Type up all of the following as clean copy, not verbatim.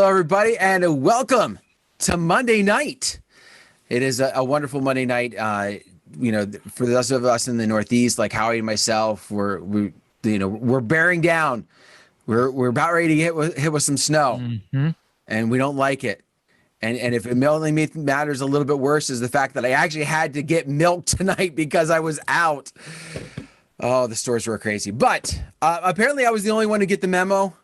Hello, everybody, and welcome to Monday night. It is a wonderful Monday night. For those of us in the Northeast, like Howie and myself, we're bearing down. We're about ready to get hit with some snow, and we don't like it. And if it only matters a little bit worse is the fact that I actually had to get milk tonight because I was out. Oh, the stores were crazy. But apparently I was the only one to get the memo.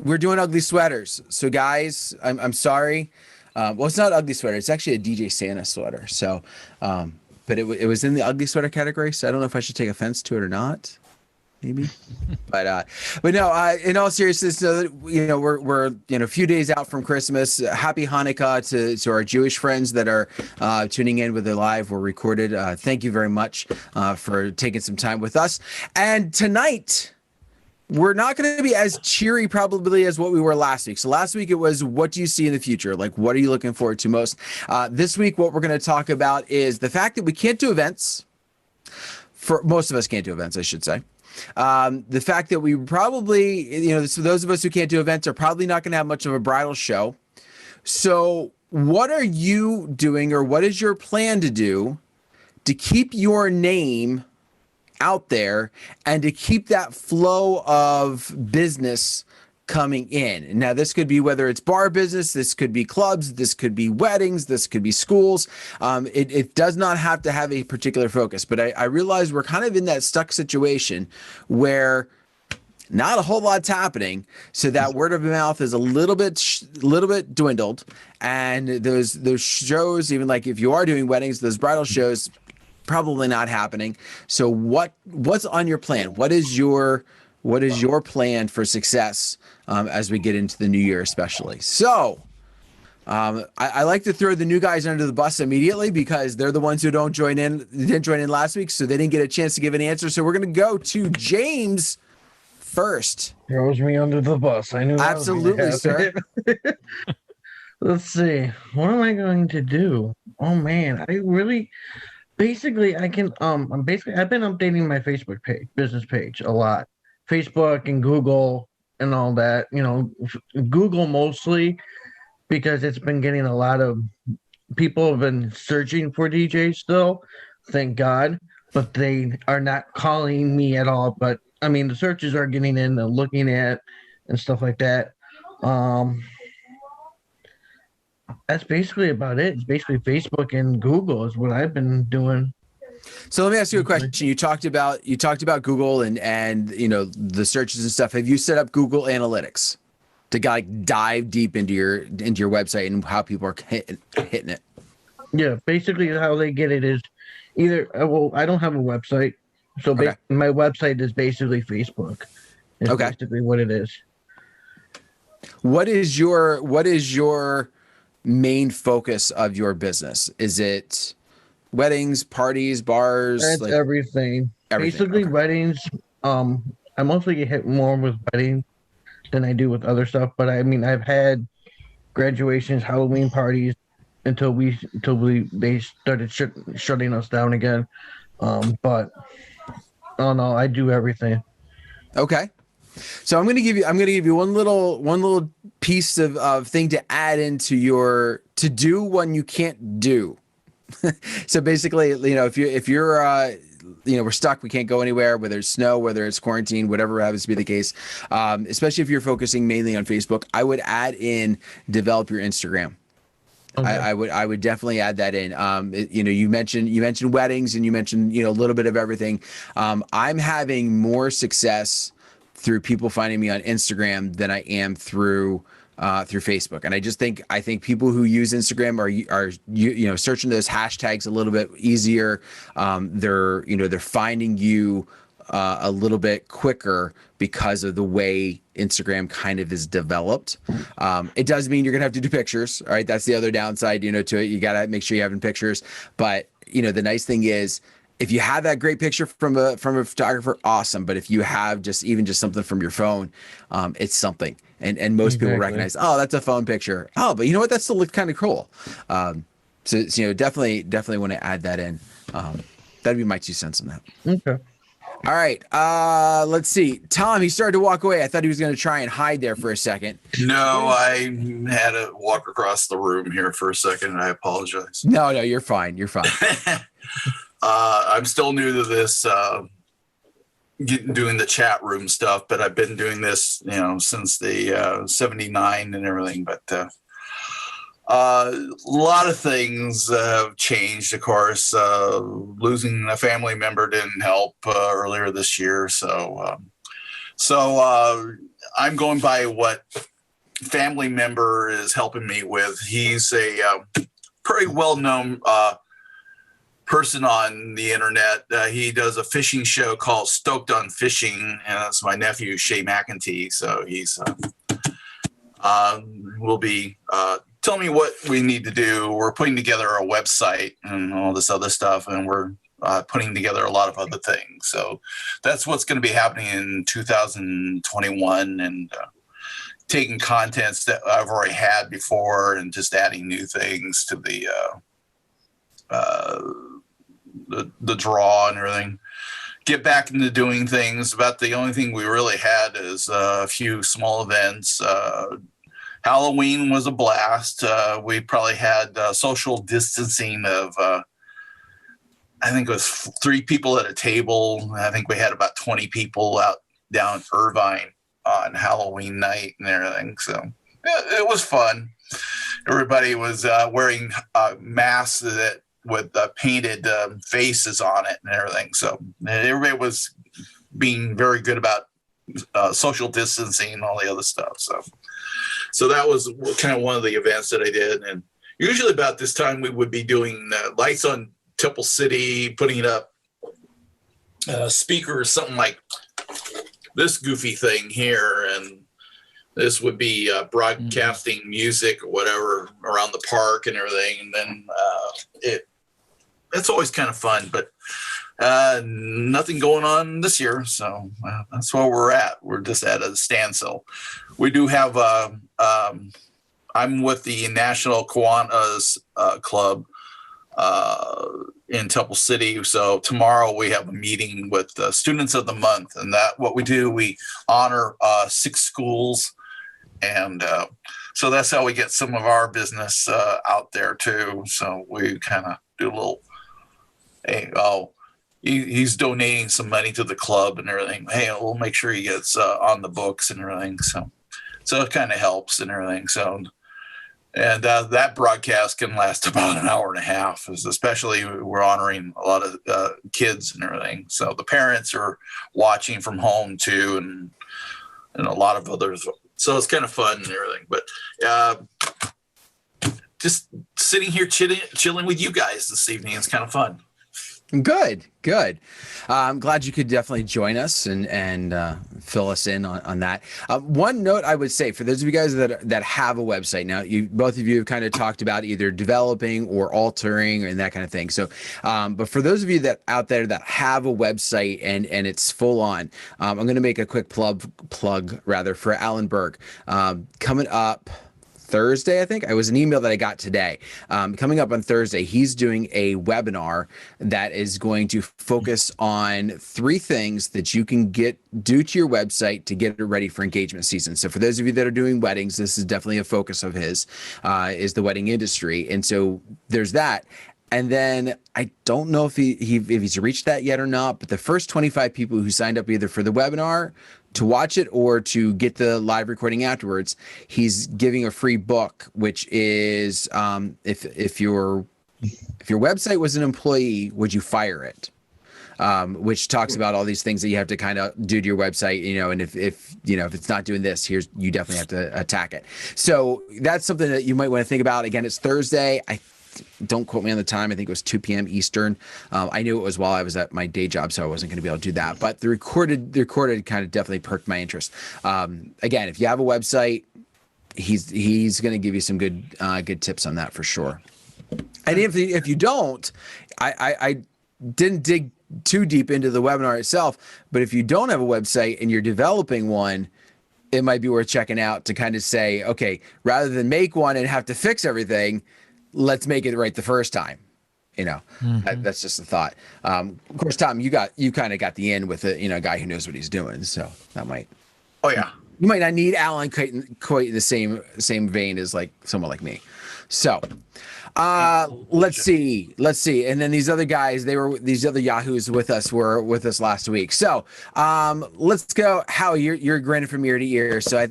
We're doing ugly sweaters. So guys, I'm sorry. Well, it's not ugly sweater. It's actually a DJ Santa sweater. So, but it was in the ugly sweater category. So I don't know if I should take offense to it or not. Maybe. but no, in all seriousness, we're a few days out from Christmas. Happy Hanukkah to our Jewish friends that are tuning in with the live or recorded. Thank you very much for taking some time with us. And tonight, we're not going to be as cheery probably as what we were last week. So last week it was, what do you see in the future? Like, what are you looking forward to most? This week, what we're going to talk about is the fact that we can't do events. For most of us can't do events, I should say. The fact that we probably, so those of us who can't do events are probably not going to have much of a bridal show. So what are you doing, or what is your plan to do to keep your name out there and to keep that flow of business coming in? Now, this could be whether it's bar business, this could be clubs, this could be weddings, this could be schools. It does not have to have a particular focus, but I realize we're kind of in that stuck situation where not a whole lot's happening. So that word of mouth is a little bit dwindled. And those shows, even like if you are doing weddings, those bridal shows, probably not happening. So what's on your plan? What is your plan for success as we get into the new year, especially? So I like to throw the new guys under the bus immediately because they're the ones who didn't join in last week, so they didn't get a chance to give an answer. So we're going to go to James first. Throws me under the bus. I knew. Absolutely, sir. Let's see. What am I going to do? Oh man, Basically, I can I've been updating my Facebook page, business page a lot. Facebook and Google and all that. Google mostly because it's been getting a lot of people have been searching for DJs still, thank God, but they are not calling me at all. But I mean, the searches are getting in and looking at and stuff like that. That's basically about it. It's basically Facebook and Google is what I've been doing. So let me ask you a question. You talked about Google and the searches and stuff. Have you set up Google Analytics to dive deep into your website and how people are hitting it? Yeah, basically how they get it is either I don't have a website, so my website is basically Facebook. It's basically what it is. What is your main focus of your business? Is it weddings, parties, bars? It's everything. Basically weddings. I mostly get hit more with weddings than I do with other stuff. But I mean, I've had graduations, Halloween parties until they started shutting us down again. But oh no, I do everything. Okay. So I'm gonna give you one little piece of thing to add into your to do when you can't do. So basically, if you're we're stuck, we can't go anywhere, whether it's snow, whether it's quarantine, whatever happens to be the case. Especially if you're focusing mainly on Facebook, I would add in develop your Instagram. Okay. I would definitely add that in. You mentioned weddings and you mentioned a little bit of everything. I'm having more success through people finding me on Instagram than I am through Facebook. And I think people who use Instagram are searching those hashtags a little bit easier. They're finding you a little bit quicker because of the way Instagram kind of is developed. It does mean you're gonna have to do pictures. All right. That's the other downside, to it. You gotta make sure you're having pictures. But the nice thing is, if you have that great picture from a photographer, awesome. But if you have just something from your phone, it's something. And most people recognize, oh, that's a phone picture. Oh, but you know what? That still looks kind of cool. So definitely want to add that in. That'd be my 2 cents on that. Okay. All right. Let's see. Tom, he started to walk away. I thought he was going to try and hide there for a second. No, I had to walk across the room here for a second, and I apologize. No, you're fine. You're fine. I'm still new to this, doing the chat room stuff, but I've been doing this, since the 79 and everything. But a lot of things have changed, of course. Losing a family member didn't help earlier this year. So I'm going by what family member is helping me with. He's a pretty well-known person on the internet. He does a fishing show called Stoked on Fishing, and that's my nephew, Shay McEntee. So he's will be telling me what we need to do. We're putting together a website and all this other stuff, and we're putting together a lot of other things. So that's what's going to be happening in 2021, and taking contents that I've already had before and just adding new things to the draw and everything. Get back into doing things. About the only thing we really had is a few small events. Halloween was a blast. We probably had social distancing of, I think it was 3 people at a table. I think we had about 20 people out down Irvine on Halloween night and everything. So it was fun. Everybody was wearing masks with painted faces on it and everything. So everybody was being very good about social distancing and all the other stuff. So that was kind of one of the events that I did. And usually about this time we would be doing lights on Temple City, putting up speakers, something like this goofy thing here. And this would be broadcasting music or whatever around the park and everything. And then it's always kind of fun, but nothing going on this year. So that's where we're at. We're just at a standstill. We do have, I'm with the National Kiwanis Club in Temple City. So tomorrow we have a meeting with the Students of the Month, and that what we do, we honor 6 schools. And so that's how we get some of our business out there too. So we kind of do a little, hey, he's donating some money to the club and everything. Hey, we'll make sure he gets on the books and everything. So it kind of helps and everything. So, and that broadcast can last about an hour and a half, especially we're honoring a lot of kids and everything. So the parents are watching from home too, and a lot of others. So it's kind of fun and everything. But just sitting here chilling with you guys this evening is kind of fun. Good. I'm glad you could definitely join us and fill us in on that. One note I would say for those of you guys that have a website now, both of you have kind of talked about either developing or altering and that kind of thing. So, but for those of you that out there that have a website and it's full on, I'm going to make a quick plug rather for Alan Berg coming up Thursday, I think. It was an email that I got today. Coming up on Thursday, he's doing a webinar that is going to focus on 3 things that you can do to your website to get it ready for engagement season. So for those of you that are doing weddings, this is definitely a focus of his, is the wedding industry. And so there's that. And then I don't know if he's reached that yet or not, but the first 25 people who signed up either for the webinar to watch it or to get the live recording afterwards, he's giving a free book, which is if your website was an employee, would you fire it? Which talks about all these things that you have to kind of do to your website, and if it's not doing this, you definitely have to attack it. So that's something that you might want to think about. Again, it's Thursday. Don't quote me on the time. I think it was 2 p.m. Eastern. I knew it was while I was at my day job, so I wasn't going to be able to do that. But the recorded kind of definitely perked my interest. Again, if you have a website, he's going to give you some good tips on that for sure. And if you don't, I didn't dig too deep into the webinar itself, but if you don't have a website and you're developing one, it might be worth checking out to kind of say, okay, rather than make one and have to fix everything, let's make it right the first time. That's just a thought. Of course, Tom, you kind of got the in with a guy who knows what he's doing. So that might. Oh yeah. You might not need Alan quite in the same vein as like someone like me. So let's see. And then these other guys, these other Yahoos were with us last week. So let's go. Howie, you're grinning from ear to ear. So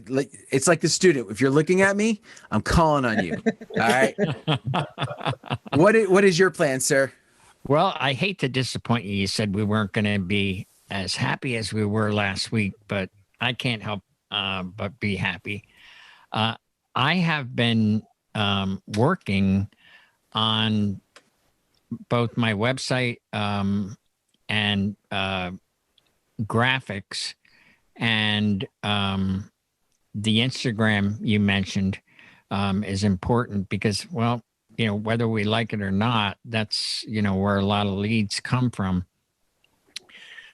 it's like the student. If you're looking at me, I'm calling on you. All right. What is your plan, sir? Well, I hate to disappoint you. You said we weren't going to be as happy as we were last week, but I can't help but be happy. I have been working on both my website and graphics, and the Instagram you mentioned is important because, well, whether we like it or not, that's, where a lot of leads come from.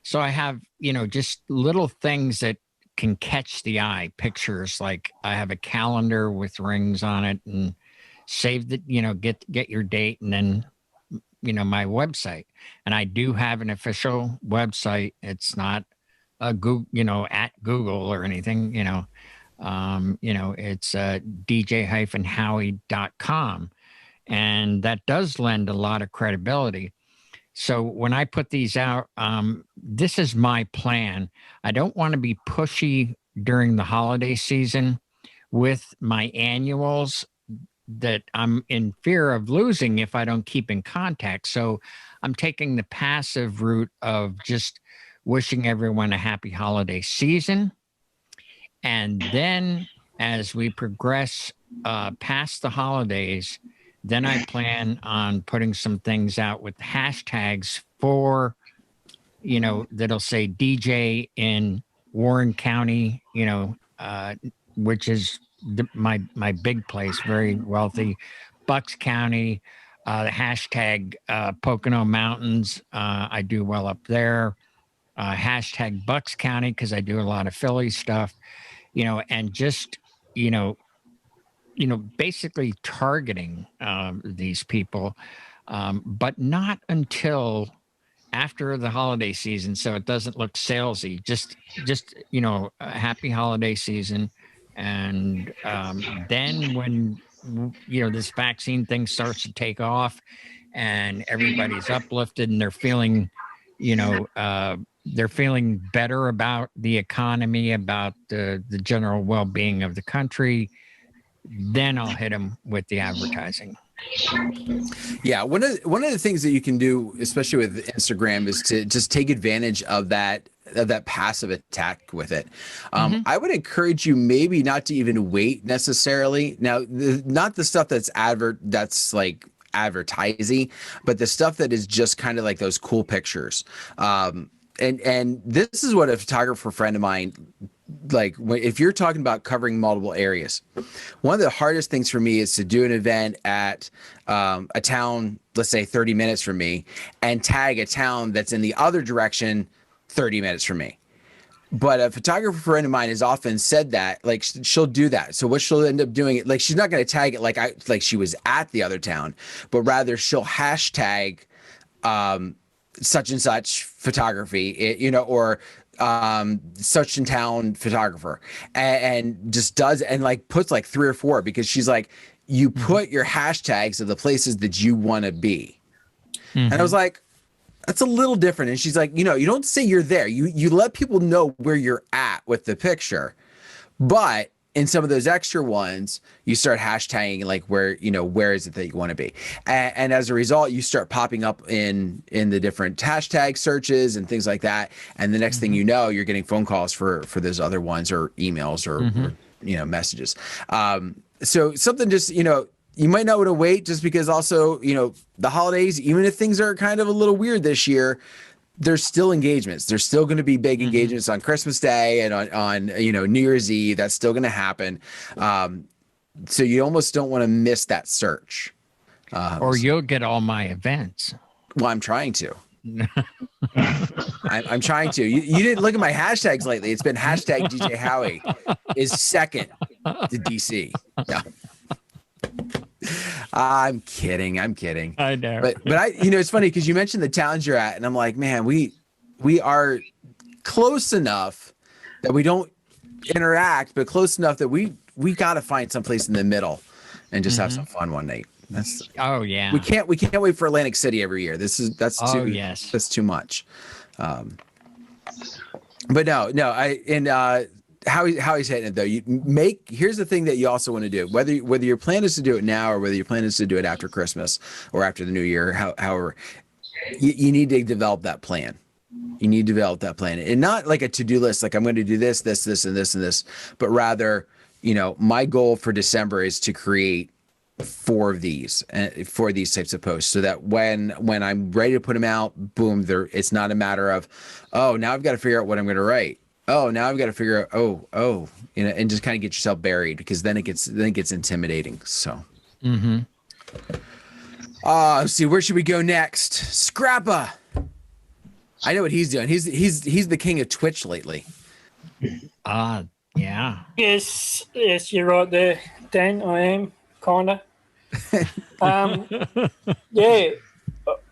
So I have, just little things that can catch the eye, pictures. Like I have a calendar with rings on it, and save the, get your date, and then, my website. And I do have an official website. It's not a Google, at Google or anything, it's dj-howie.com. And that does lend a lot of credibility. So when I put these out, this is my plan. I don't want to be pushy during the holiday season with my annuals that I'm in fear of losing if I don't keep in contact. So I'm taking the passive route of just wishing everyone a happy holiday season. And then as we progress past the holidays, then I plan on putting some things out with hashtags for, that'll say DJ in Warren County, which is my big place, very wealthy. Bucks County, the hashtag Pocono Mountains. I do well up there. Hashtag Bucks County, because I do a lot of Philly stuff, and just, basically targeting these people, but not until after the holiday season, so it doesn't look salesy. Just a happy holiday season, and then when this vaccine thing starts to take off, and everybody's uplifted, and they're feeling better about the economy, about the general well-being of the country, then I'll hit them with the advertising. Yeah, one of the things that you can do, especially with Instagram, is to just take advantage of that passive attack with it. I would encourage you maybe not to even wait necessarily. Now, not the stuff that's like advertising, but the stuff that is just kind of like those cool pictures. And this is what a photographer friend of mine, like if you're talking about covering multiple areas, one of the hardest things for me is to do an event at a town, let's say 30 minutes from me, and tag a town that's in the other direction 30 minutes from me. But a photographer friend of mine has often said that, like, she'll do that. So what she'll end up doing, like, she's not going to tag it like she was at the other town, but rather she'll hashtag such and such photography, or such and town photographer, and just does, and like puts like 3 or 4, because she's like, you put your hashtags of the places that you want to be. And I was like, that's a little different. And she's like, you don't say you're there. You let people know where you're at with the picture, but in some of those extra ones, you start hashtagging like where is it that you want to be, and as a result, you start popping up in the different hashtag searches and things like that. And the next thing you know, you're getting phone calls for those other ones, or emails, or messages. So something just you might not want to wait, just because also the holidays, even if things are kind of a little weird this year, there's still engagements. There's still going to be big engagements on Christmas Day and on New Year's Eve. That's still going to happen. So you almost don't want to miss that search. Or you'll get all my events. Well, I'm trying to. I'm trying to. You didn't look at my hashtags lately. It's been hashtag DJ Howie is second to DC. Yeah. I'm kidding. I know. But I, it's funny because you mentioned the towns you're at, and I'm like, man, we are close enough that we don't interact, but close enough that we got to find someplace in the middle and just have some fun one night. Oh yeah. We can't wait for Atlantic City every year. That's too much. But no, how he's hitting it though. Here's the thing that you also want to do, whether your plan is to do it now or whether your plan is to do it after Christmas or after the new year, however, you need to develop that plan. You need to develop that plan, and not like a to-do list, like I'm going to do this, and this, but rather, my goal for December is to create 4 of these for these types of posts, so that when I'm ready to put them out, boom, it's not a matter of, oh, now I've got to figure out what I'm going to write. Oh, now I've got to figure out, and just kind of get yourself buried, because then it gets intimidating. So, let's see, where should we go next? Scrappa. I know what he's doing. He's the king of Twitch lately. Yeah. Yes, you're right there, Dan. I am kinda. Yeah,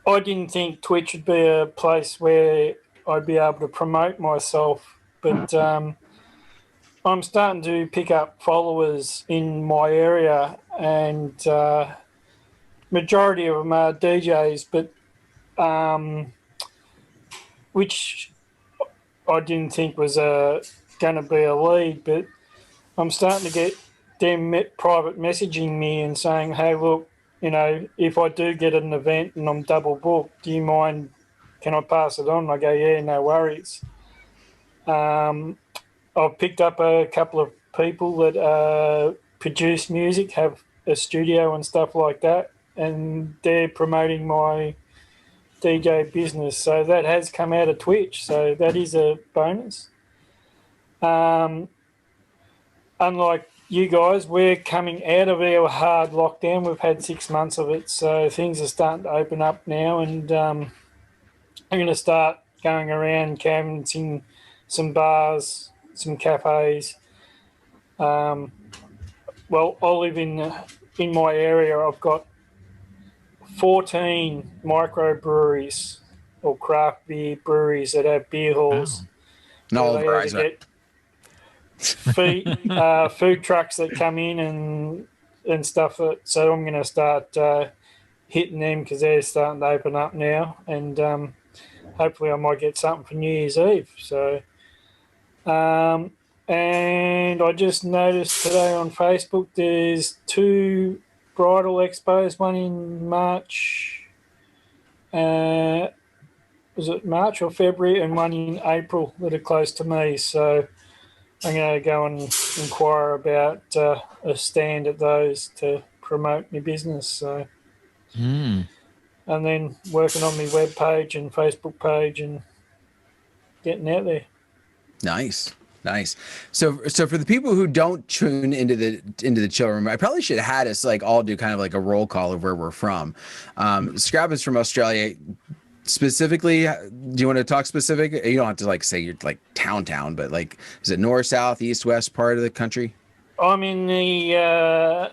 I didn't think Twitch would be a place where I'd be able to promote myself, but I'm starting to pick up followers in my area, and majority of them are DJs, but which I didn't think was going to be a lead, but I'm starting to get them private messaging me and saying, hey, look, if I do get an event and I'm double booked, do you mind, can I pass it on? I go, yeah, no worries. I've picked up a couple of people that produce music, have a studio and stuff like that, and they're promoting my DJ business. So that has come out of Twitch, so that is a bonus. Unlike you guys, we're coming out of our hard lockdown. We've had 6 months of it, so things are starting to open up now, and I'm going to start going around canvassing some bars, some cafes. Well, I live in my area. I've got 14 microbreweries or craft beer breweries that have beer halls. No, all over eyes. Food trucks that come in and stuff. So I'm going to start hitting them, because they're starting to open up now, and hopefully I might get something for New Year's Eve. So, and I just noticed today on Facebook there's 2 Bridal expos, one in March, was it March or February, and one in April that are close to me. So I'm going to go and inquire about a stand at those to promote my business. So, and then working on my web page and Facebook page and getting out there. Nice. So for the people who don't tune into the chill room, I probably should have had us like all do kind of like a roll call of where we're from. Scrap is from Australia. Specifically, do you want to talk specific? You don't have to like say you're like town, but like, is it north, south, east, west part of the country? I'm in the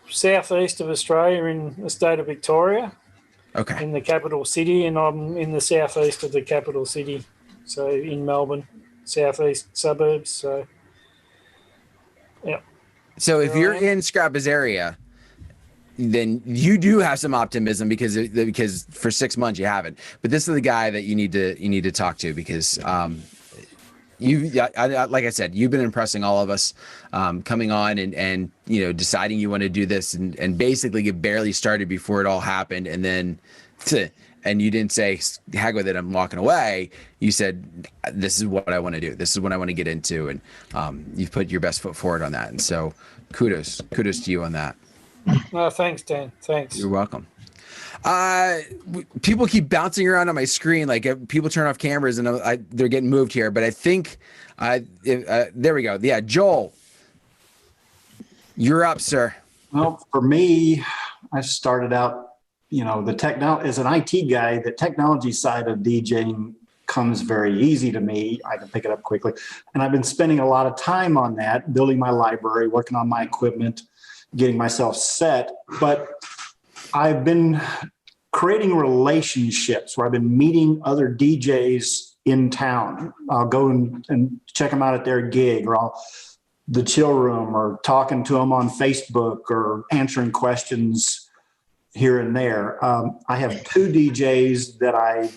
southeast of Australia, in the state of Victoria. Okay. In the capital city, and I'm in the southeast of the capital city, so in Melbourne, southeast suburbs. So, yeah. So if you're in Scrappa's area, then you do have some optimism, because for 6 months you haven't. But this is the guy that you need to talk to, because like I said, you've been impressing all of us, coming on and deciding you want to do this, and basically get barely started before it all happened, and then and you didn't say heck with it, I'm walking away. You said, this is what I want to do, this is what I want to get into, and you've put your best foot forward on that, and so kudos to you on that. No, thanks, Dan. Thanks. You're welcome. People keep bouncing around on my screen, like people turn off cameras and they're getting moved here, but I think there we go. Yeah, Joel, you're up, sir. Well, for me, I started out, as an IT guy, the technology side of DJing comes very easy to me. I can pick it up quickly, and I've been spending a lot of time on that, building my library, working on my equipment, getting myself set. But I've been creating relationships where I've been meeting other DJs in town. I'll go and check them out at their gig, or the chill room, or talking to them on Facebook, or answering questions here and there. I have two DJs that I'm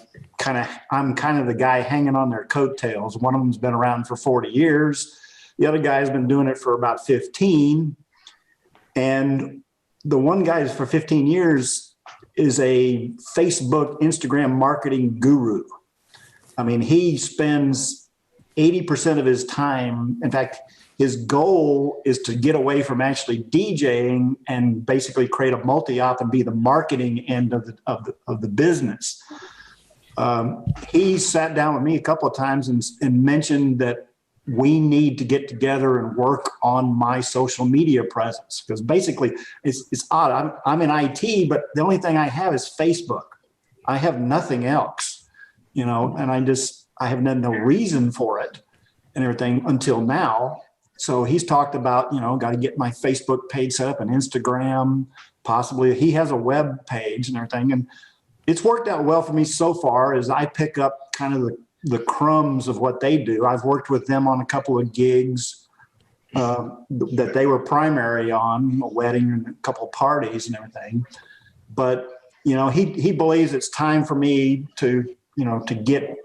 kind of the guy hanging on their coattails. One of them's been around for 40 years. The other guy's been doing it for about 15. And the one guy for 15 years is a Facebook, Instagram marketing guru. I mean, he spends 80% of his time. In fact, his goal is to get away from actually DJing and basically create a multi-op and be the marketing end of the business. He sat down with me a couple of times and mentioned that we need to get together and work on my social media presence, because basically it's odd. I'm in IT, but the only thing I have is Facebook. I have nothing else, and I have no reason for it and everything until now. So he's talked about, got to get my Facebook page set up and Instagram, possibly. He has a web page and everything. And it's worked out well for me so far, as I pick up kind of the crumbs of what they do. I've worked with them on a couple of gigs that they were primary on, a wedding and a couple of parties and everything. But, he believes it's time for me to get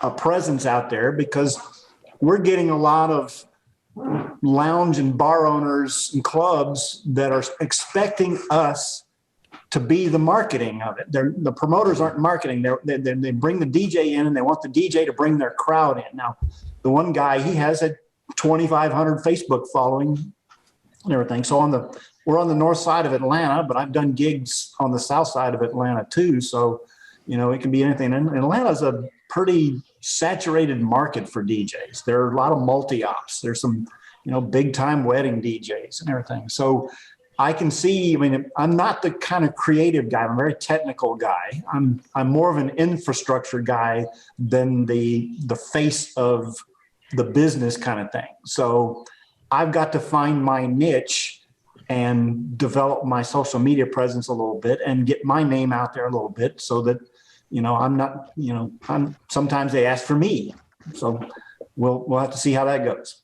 a presence out there, because we're getting a lot of lounge and bar owners and clubs that are expecting us to be the marketing of it. The promoters aren't marketing. They bring the DJ in, and they want the DJ to bring their crowd in. Now, the one guy, he has a 2,500 Facebook following and everything. So we're on the north side of Atlanta, but I've done gigs on the south side of Atlanta too. So, it can be anything. And Atlanta's a pretty saturated market for DJs. There are a lot of multi-ops. There's some, big time wedding DJs and everything. So I can see, I'm not the kind of creative guy. I'm a very technical guy. I'm more of an infrastructure guy than the face of the business kind of thing. So I've got to find my niche and develop my social media presence a little bit and get my name out there a little bit, so that, I'm not, sometimes they ask for me. So we'll have to see how that goes.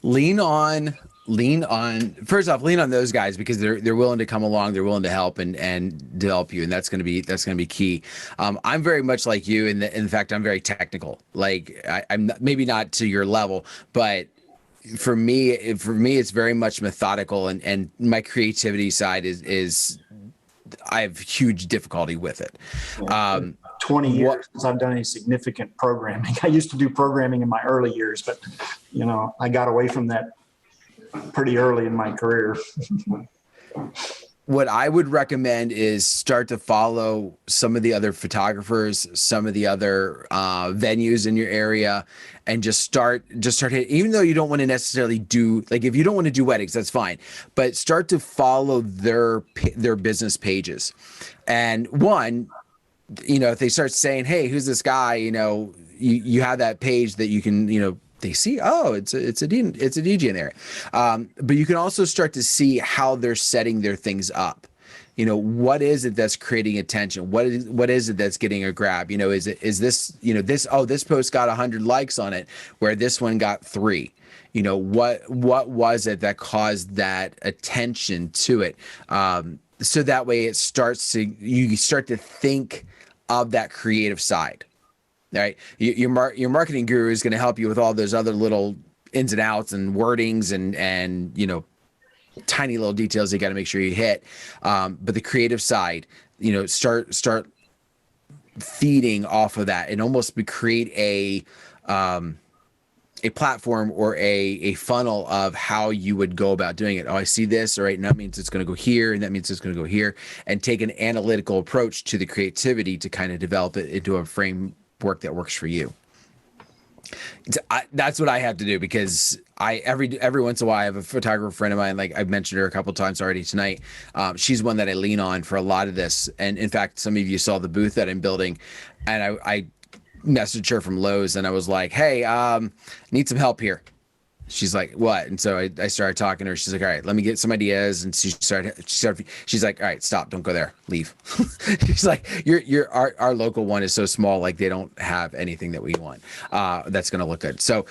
Lean on those guys, because they're willing to come along, they're willing to help and develop you, and that's going to be key. I'm very much like you in fact I'm very technical. Like I'm not, maybe not to your level, but for me it's very much methodical, and my creativity side is I have huge difficulty with it. 20 years since I've done any significant programming. I used to do programming in my early years, but I got away from that pretty early in my career. What I would recommend is start to follow some of the other photographers, some of the other venues in your area, and just start hitting, even though you don't want to necessarily do, like, if you don't want to do weddings, that's fine, but start to follow their business pages. And one, if they start saying, hey, who's this guy? You have that page that you can, they see, oh, it's a DJ in there. But you can also start to see how they're setting their things up. What is it that's creating attention? What is it that's getting a grab? Is this post got 100 likes on it, where this one got 3? What was it that caused that attention to it? So that way you start to think of that creative side. Right, your marketing guru is going to help you with all those other little ins and outs and wordings and tiny little details you got to make sure you hit. But the creative side, start feeding off of that, and almost create a platform or a funnel of how you would go about doing it. Oh, I see this. All right, and that means it's going to go here, and that means it's going to go here, and take an analytical approach to the creativity to kind of develop it into a framework that works for you. That's what I have to do, because every once in a while I have a photographer friend of mine, like I've mentioned her a couple of times already tonight. She's one that I lean on for a lot of this. And in fact, some of you saw the booth that I'm building, and I messaged her from Lowe's, and I was like, hey, need some help here. She's like, what? And so I started talking to her. She's like, all right, let me get some ideas. And she's like, all right, stop, don't go there, leave. She's like, our local one is so small, like they don't have anything that we want that's going to look good. So,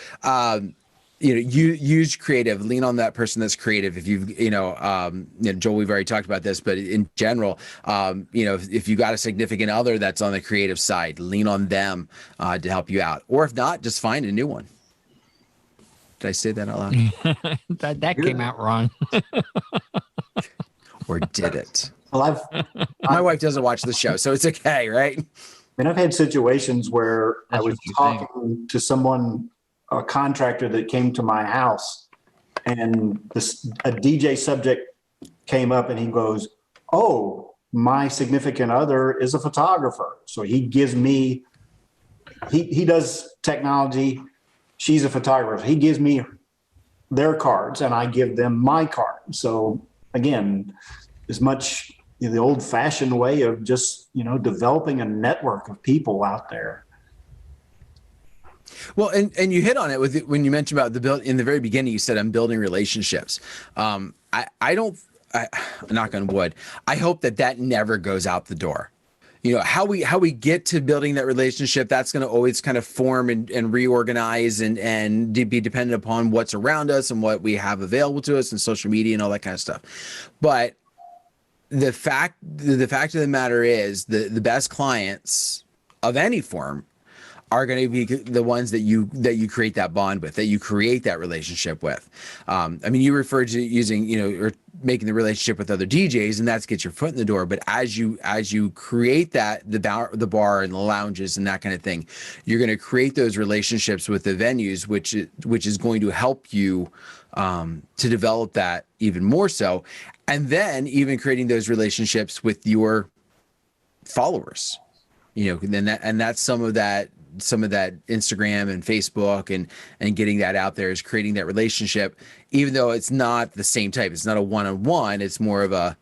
you use creative, lean on that person that's creative. If Joel, we've already talked about this, but in general, if you got a significant other that's on the creative side, lean on them to help you out. Or if not, just find a new one. Did I say that out loud? that came out wrong. Or did it? Well, My wife doesn't watch the show, so it's okay, right? I mean, I've had situations where I That's was what you talking to someone, a contractor that came to my house, and a DJ subject came up, and he goes, "Oh, my significant other is a photographer, so he gives me, he does technology. She's a photographer. He gives me their cards, and I give them my card." So again, as much the old-fashioned way of just developing a network of people out there. Well, and you hit on it when you mentioned about in the very beginning. You said I'm building relationships. Knock on wood, I hope that never goes out the door. How we get to building that relationship, that's going to always kind of form and reorganize and be dependent upon what's around us and what we have available to us and social media and all that kind of stuff. But the fact of the matter is the best clients of any form are going to be the ones that you create that bond with, that you create that relationship with. I mean, you referred to using, or making the relationship with other DJs, and that's get your foot in the door. But as you create that, the bar and the lounges and that kind of thing, you're going to create those relationships with the venues, which is going to help you to develop that even more so. And then even creating those relationships with your followers, and that's some of that Instagram and Facebook and getting that out there is creating that relationship, even though it's not the same type. It's not a one-on-one. It's more of a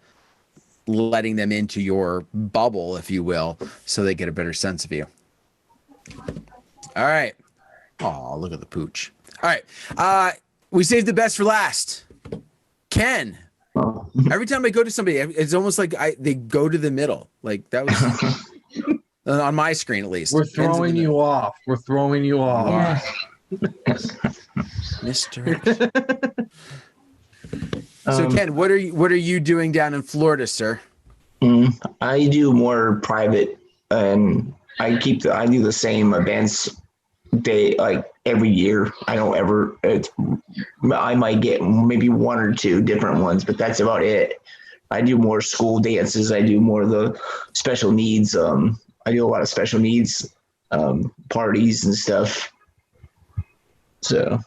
letting them into your bubble, if you will, so they get a better sense of you. All right. Oh, look at the pooch. All right. We saved the best for last. Ken. Every time I go to somebody, it's almost like they go to the middle. Like that was on my screen, at least. We're throwing you off. We're throwing you off. Misdirection. So Ken, what are you doing down in Florida, sir? I do more private, and I do the same events day like every year. I don't ever. I might get maybe one or two different ones, but that's about it. I do more school dances. I do more of the special needs. I do a lot of special needs parties and stuff. So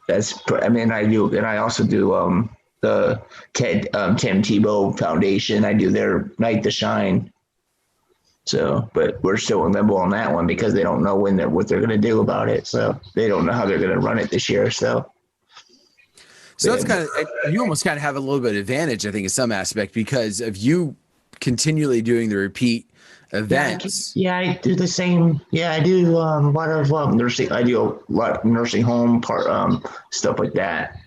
that's. I mean, I do, and I also do the Tim Tebow Foundation. I do their Night to Shine. So, but we're still in limbo on that one because they don't know what they're going to do about it. So they don't know how they're going to run it this year. So that's kind of, you almost kind of have a little bit of advantage, I think, in some aspect because of you continually doing the repeat events. Yeah, I do the same. Yeah, I do a lot of nursing. I do a lot of nursing home stuff like that.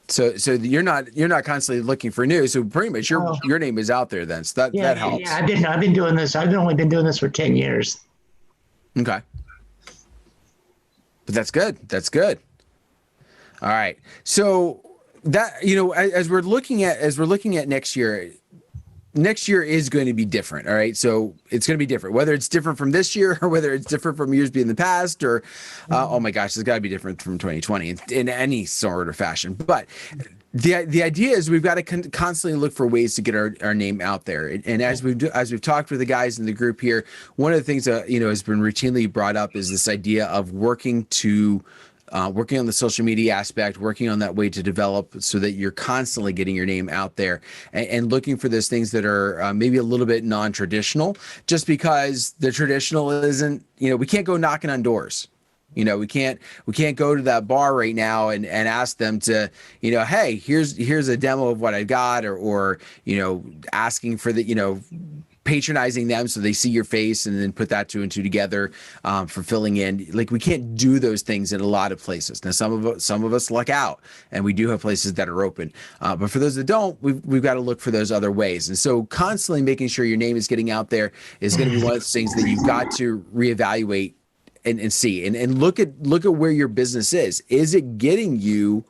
So you're not constantly looking for news. So pretty much your name is out there then. So that helps. Yeah, I've been doing this. I've only been doing this for 10 years. Okay. But that's good. That's good. All right. So that, as we're looking at next year is going to be different. All right. So it's going to be different, whether it's different from this year or whether it's different from years in the past or, oh my gosh, it's got to be different from 2020 in any sort of fashion. But the idea is we've got to constantly look for ways to get our name out there. And as we've talked with the guys in the group here, one of the things that, has been routinely brought up is this idea of working on the social media aspect, working on that way to develop so that you're constantly getting your name out there and looking for those things that are maybe a little bit non-traditional, just because the traditional isn't, we can't go knocking on doors. We can't go to that bar right now and ask them to, hey, here's a demo of what I got or asking for the, patronizing them so they see your face and then put that two and two together for filling in. Like, we can't do those things in a lot of places. Now, some of us luck out, and we do have places that are open. But for those that don't, we've got to look for those other ways. And so constantly making sure your name is getting out there is going to be one of those things that you've got to reevaluate and see and look at where your business is. Is it getting you?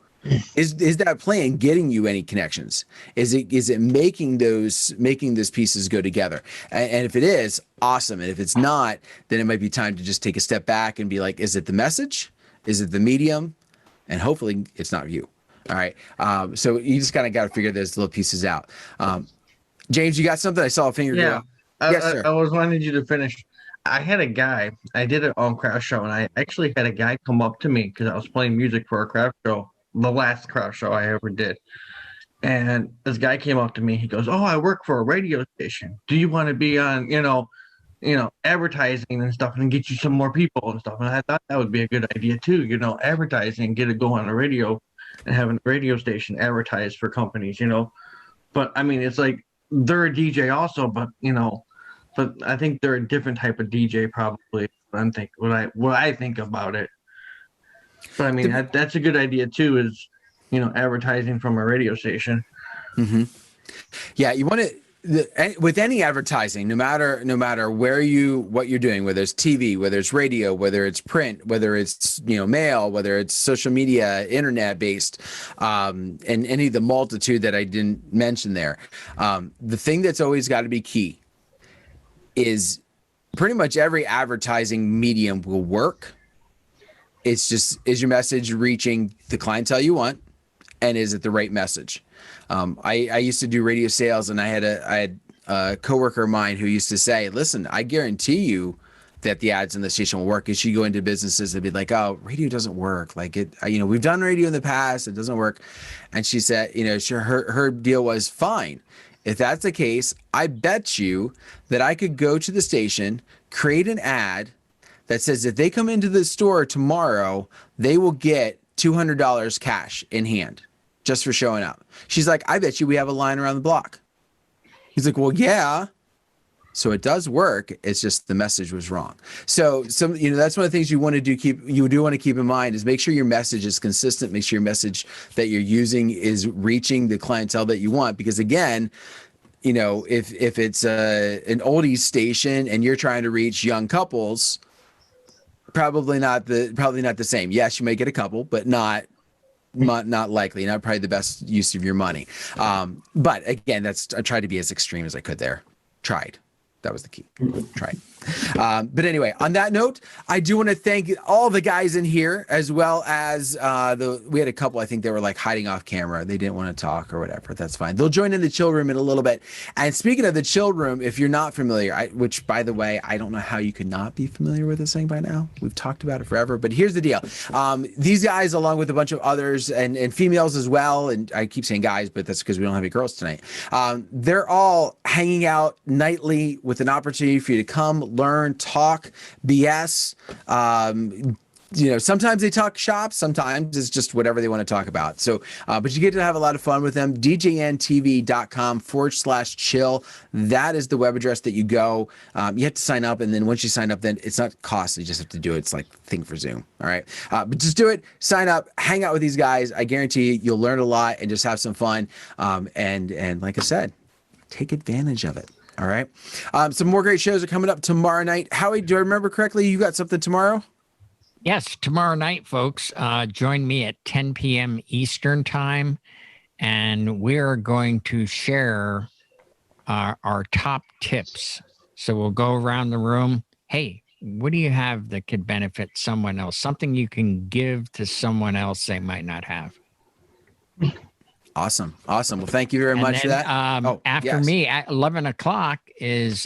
Is that plan getting you any connections? Is it making those pieces go together? And if it is, awesome. And if it's not, then it might be time to just take a step back and be like, is it the message? Is it the medium? And hopefully it's not you. All right. So you just kind of got to figure those little pieces out. James, you got something? I saw a finger go. Yes, sir. I was wanting you to finish. I had a guy, I did it on craft show, and I actually had a guy come up to me because I was playing music for a craft show, the last craft show I ever did. And this guy came up to me. He goes, "Oh, I work for a radio station. Do you want to be on, advertising and stuff and get you some more people and stuff?" And I thought that would be a good idea too, advertising, get it going on the radio and having a radio station advertise for companies, But I mean, it's like they're a DJ also, but but I think they're a different type of DJ probably. What I think about it. But I mean, that's a good idea too, is, advertising from a radio station. Mm-hmm. Yeah. You want to, with any advertising, no matter what you're doing, whether it's TV, whether it's radio, whether it's print, whether it's, mail, whether it's social media, internet based, and any of the multitude that I didn't mention there. The thing that's always got to be key is pretty much every advertising medium will work. It's just, is your message reaching the clientele you want? And is it the right message? I used to do radio sales, and I had a coworker of mine who used to say, "Listen, I guarantee you that the ads in the station will work." And she'd go into businesses and be like, "Oh, radio doesn't work. Like we've done radio in the past. It doesn't work." And she said, her deal was, fine. If that's the case, I bet you that I could go to the station, create an ad that says if they come into the store tomorrow, they will get $200 cash in hand just for showing up. She's like, "I bet you we have a line around the block." He's like, "Well, yeah." So it does work. It's just the message was wrong. So that's one of the things you want to do. You do want to keep in mind is make sure your message is consistent. Make sure your message that you're using is reaching the clientele that you want. Because again, if it's an oldies station and you're trying to reach young couples, probably not the same. Yes, you may get a couple, but not likely, not probably the best use of your money. But again, I tried to be as extreme as I could there. Tried. That was the key. Tried. But anyway, on that note, I do want to thank all the guys in here, as well as we had a couple, I think they were like hiding off camera. They didn't want to talk or whatever. That's fine. They'll join in the chill room in a little bit. And speaking of the chill room, if you're not familiar, which by the way, I don't know how you could not be familiar with this thing by now. We've talked about it forever, but here's the deal. These guys, along with a bunch of others and females as well, and I keep saying guys, but that's because we don't have any girls tonight. They're all hanging out nightly with an opportunity for you to come, learn, talk, BS. Sometimes they talk shop, sometimes it's just whatever they want to talk about. So, but you get to have a lot of fun with them. DJNTV.com/chill. That is the web address that you go. You have to sign up, and then once you sign up, then it's not costly. You just have to do it. It's like thing for Zoom. All right. But just do it, sign up, hang out with these guys. I guarantee you'll learn a lot and just have some fun. And like I said, take advantage of it. All right. Some more great shows are coming up tomorrow night. Howie, do I remember correctly? You got something tomorrow? Yes, tomorrow night, folks. Join me at 10 p.m. Eastern time, and we're going to share our top tips. So we'll go around the room. Hey, what do you have that could benefit someone else? Something you can give to someone else they might not have. Awesome. Well, thank you very much for that. After me at 11 o'clock is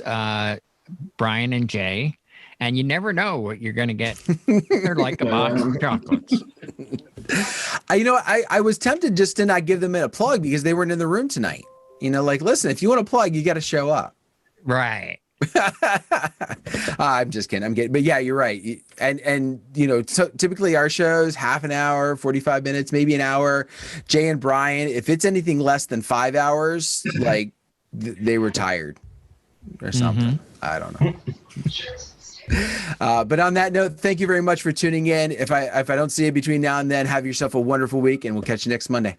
Brian and Jay, and you never know what you're going to get. They're like a box of chocolates. I was tempted just to not give them a plug because they weren't in the room tonight. Listen, if you want to plug, you got to show up. Right. I'm just kidding. I'm kidding. But yeah, you're right. And so typically our shows, half an hour, 45 minutes, maybe an hour. Jay and Brian, if it's anything less than 5 hours, like they were tired. or something. I don't know. But on that note, thank you very much for tuning in. If I don't see you between now and then, have yourself a wonderful week, and we'll catch you next Monday.